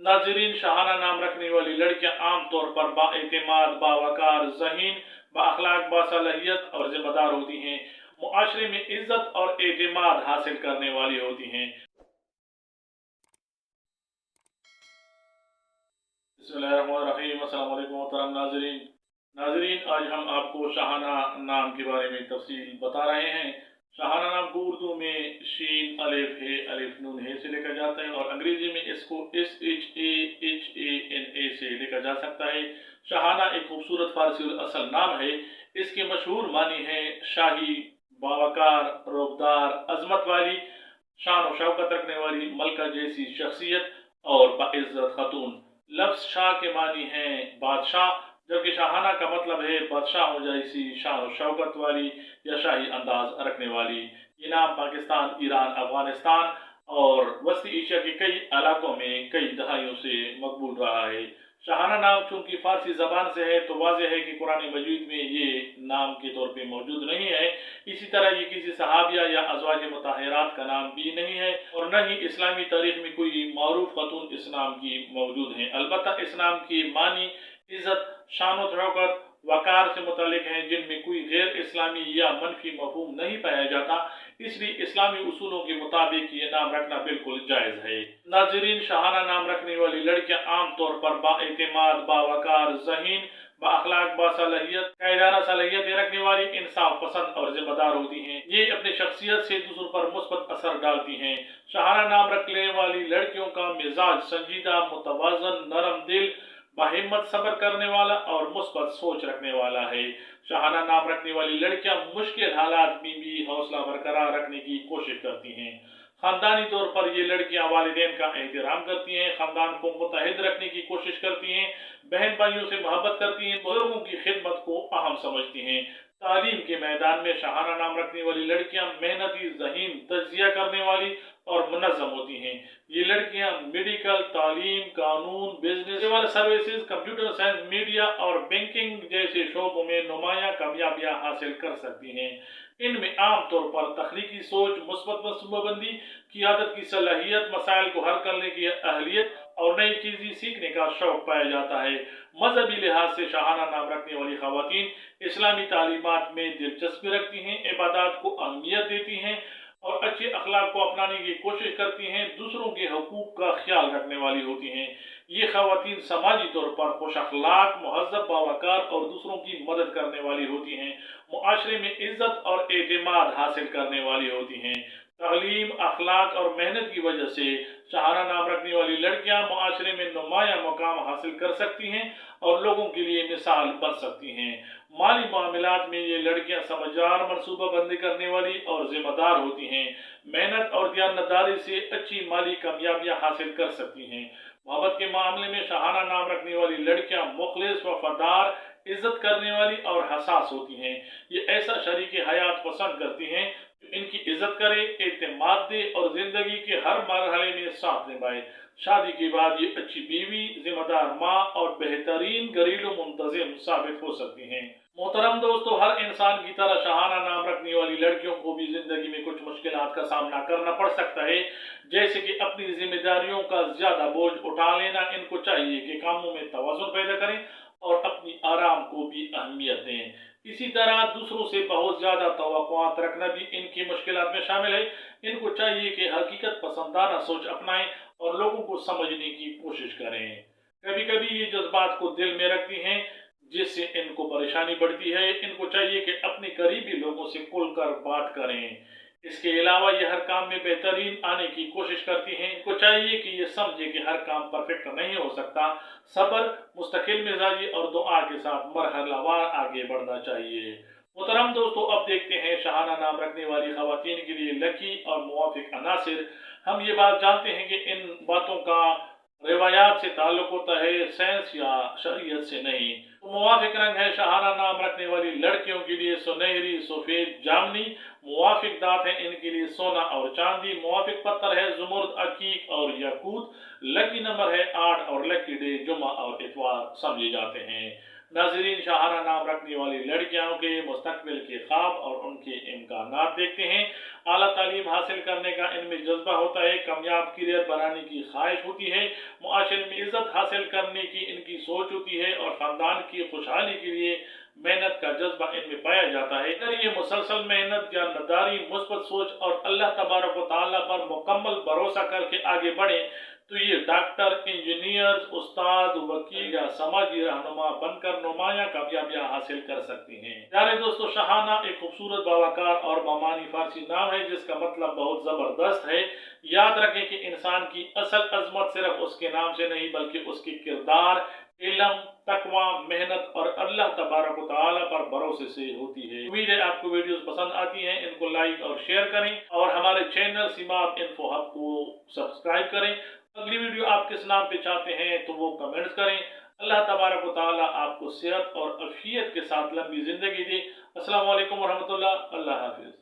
नाजरीन, शाहाना नाम रखने वाली लड़कियां आमतौर पर बाएतिमाद, बावकार, ज़हीन, बाअखलाक, बासलाहियत और जिम्मेदार होती हैं। मुआशरे में इज्जत और एतिमाद हासिल करने वाली होती हैं। बिस्मिल्लाहिर्रहमानिर्रहीम। अस्सलाम वालेकुम मोहतरम नाजरीन। आज हम आपको शाहाना नाम के बारे में तफसील बता रहे हैं। शाहाना नाम को उर्दू में शीन अलिफ है, अलिफ नून है से लिखा जाता है और अंग्रेजी में इसको SHAHANA से लिखा जा सकता है। शाहाना एक खूबसूरत फारसी असल नाम है। इसके मशहूर मानी है शाही, बावकार, रोबदार, अजमत वाली, शान और शौकत रखने वाली, मलका जैसी शख्सियत और बाइज्जत खातून। लफ्ज शाह के मानी हैं बादशाह, जबकि शाहाना का मतलब है बादशाह हो जैसी शान और शौकत वाली या शाही अंदाज रखने वाली। ये नाम पाकिस्तान, ईरान, अफगानिस्तान और वस्ती एशिया के कई इलाकों में कई दहाइयों से मकबूल रहा है। शाहाना नाम चूंकि फारसी जबान से है तो वाज़ेह है कि कुरान मजीद में ये नाम के तौर पे मौजूद नहीं है। इसी तरह ये किसी सहाबिया या अज़वाज मुताहरात का नाम भी नहीं है और न ही इस्लामी तारीख में कोई मारूफ खतून इस नाम की मौजूद हैं। अलबत्ता इस नाम की मानी इज़्ज़त, शान और शौकत, वकार से मुतालिक हैं, जिनमें कोई गैर इस्लामी या मनफी मफहूम नहीं पाया जाता। इसलिए इस्लामी उसूलों के मुताबिक ये नाम रखना बिल्कुल जायज़ है। नाजरीन, शाहाना नाम रखने वाली लड़कियां आमतौर पर बाएतिमाद, बावकार, ज़हीन, बाअखलाक, बासलाहियत, कायदाना सलाहियतें रखने वाली, इंसाफ पसंद और जिम्मेदार होती हैं। ये अपनी शख्सियत से दूसरों पर मुस्बत असर डालती हैं। शाहाना नाम रखने वाली लड़कियों का मिजाज संजीदा, मुतवाज़न, नरम दिल, बाहिम्मत, सब्र करने वाला और मुस्बत सोच रखने वाला है। शाहाना नाम रखने वाली लड़कियां मुश्किल हालात में भी हौसला बरकरार रखने की कोशिश करती हैं। खानदानी तौर पर ये लड़कियां वालिदैन का एहतराम करती हैं, खानदान को मुत्तहिद रखने की कोशिश करती हैं, बहन भाइयों से मोहब्बत करती हैं, बुजुर्गों की खिदमत को अहम समझती हैं। तालीम के मैदान में शाहाना नाम रखने वाली लड़कियां मेहनती, ज़हीन, तज्जिया करने वाली और मुनज़्ज़म होती हैं। ये लड़कियां मेडिकल, तालीम, कानून, business, civil services, computer science, media और बैंकिंग जैसे शोबों में नुमाया कामयाबियां हासिल कर सकती हैं। इनमें आमतौर पर तख्लीकी सोच, मुस्बत मनसूबाबंदी, क़ियादत की सलाहियत, मसाइल को हल करने की अहलियत और नई चीज़ें सीखने का शौक पाया जाता है। मजहबी लिहाज से शाहाना नाम रखने वाली खवातीन इस्लामी तालीमात में दिलचस्पी रखती हैं, इबादत को अहमियत देती हैं और अच्छे अखलाक को अपनाने की कोशिश करती हैं, दूसरों के हकूक का ख्याल रखने वाली होती हैं। ये खवातीन समाजी तौर पर खुश अखलाक, मुहज़्ज़ब, बावकार और दूसरों की मदद करने वाली होती हैं। मुआशरे में इज्जत और एतिमाद हासिल करने वाली होती हैं। तालीम, अखलाक और मेहनत की वजह से शाहाना नाम रखने वाली लड़कियां मुआशरे में नुमाया मुकाम हासिल कर सकती हैं और लोगों के लिए मिसाल बन सकती हैं। माली मामलात में ये लड़कियां समझदार, मनसूबाबंदी करने वाली और जिम्मेदार होती हैं। मेहनत और दयानतदारी से अच्छी माली कामयाबियां हासिल कर सकती हैं। मोहब्बत के मामले में शाहाना नाम रखने वाली लड़कियां मुखलिस, वफादार, इज्जत करने वाली और हसास होती हैं। ये ऐसा शरीक हयात पसंद करती हैं जो इनकी इज्जत करे, एतमाद दे और जिंदगी के हर मरहले में साथ निभाए। शादी के बाद ये अच्छी बीवी, जिम्मेदार माँ और बेहतरीन घरेलू मुंतजिम साबित हो सकती हैं। मोहतरम दोस्तों, हर इंसान की तरह शाहाना नाम रखने वाली लड़कियों को भी जिंदगी में कुछ मुश्किलात का सामना करना पड़ सकता है, जैसे कि अपनी जिम्मेदारियों का ज्यादा बोझ उठा लेना। इनको चाहिए कि कामों में तवाज़ुन पैदा करें और अपनी आराम को भी अहमियत दें। इसी तरह दूसरों से बहुत ज्यादा तवक्कुआत रखना भी इनकी मुश्किलात में शामिल है। इनको चाहिए कि हकीकत पसंदाना सोच अपनाएं और लोगों को समझने की कोशिश करें। कभी कभी ये जज्बात को दिल में रखती हैं, जिससे इनको परेशानी बढ़ती है। इनको चाहिए कि अपने करीबी लोगों से खुलकर बात करें। इसके अलावा ये हर काम में बेहतरीन आने की कोशिश करती हैं। इनको चाहिए कि ये समझे कि हर काम परफेक्ट नहीं हो सकता। सब्र, मुस्तकिल मिजाजी और दुआ के साथ मरहलावार आगे बढ़ना चाहिए। मोहतरम दोस्तों, अब देखते हैं शाहाना नाम रखने वाली खवातीन के लिए लकी और मुवाफिक अनासिर। हम ये बात जानते हैं कि इन बातों का रिवायात से ताल्लुक होता है, साइंस या शरीयत से नहीं। तो मुवाफिक रंग है शाहाना नाम रखने वाली लड़कियों के लिए सुनहरी, सफेद, जामनी। मुवाफिक दांत है इनके लिए सोना और चांदी। मुवाफिक पत्थर है जुमुर्द, अकीक और याकूत। लकी नंबर है 8 और लकी डे जुमा और इतवार समझे जाते हैं। नाजरीन, शाहाना नाम रखने वाली लड़कियों के मुस्तकबिल के ख्वाब और उनके इम्कानात देखते हैं। आला तालीम हासिल करने का इनमें जज्बा होता है, कामयाब करियर बनाने की ख्वाहिश होती है, मुआशरे में इज्जत हासिल करने की इनकी सोच होती है और ख़ानदान की खुशहाली के लिए मेहनत का जज्बा इनमें पाया जाता है। अगर ये मुसलसल मेहनत, जानदारी, मुस्बत सोच और अल्लाह तबारक व तआला पर मुकम्मल भरोसा करके आगे बढ़े तो ये डॉक्टर, इंजीनियर, उस्ताद, वकील या समाजी रहनुमा बनकर नुमाया कामयाबियां हासिल कर सकते हैं। प्यारे दोस्तों, शाहाना एक खूबसूरत, बावकार और बामानी फारसी नाम है जिसका मतलब बहुत जबरदस्त है। याद रखें कि इंसान की असल अजमत सिर्फ उसके नाम से नहीं बल्कि उसके किरदार, इल्म, तकवा, मेहनत और अल्लाह तबारक व तआला पर भरोसे से होती है। उम्मीद है आपको वीडियोस पसंद आती हैं। इनको लाइक और शेयर करें और हमारे चैनल सीमात इन्फो हब को सब्सक्राइब करें। अगली वीडियो आप किस नाम पे चाहते हैं तो वो कमेंट्स करें। अल्लाह तबारक व तआला आपको सेहत और अफियत के साथ लंबी जिंदगी दे। अस्सलाम वालेकुम व रहमतुल्लाह। अल्लाह हाफिज।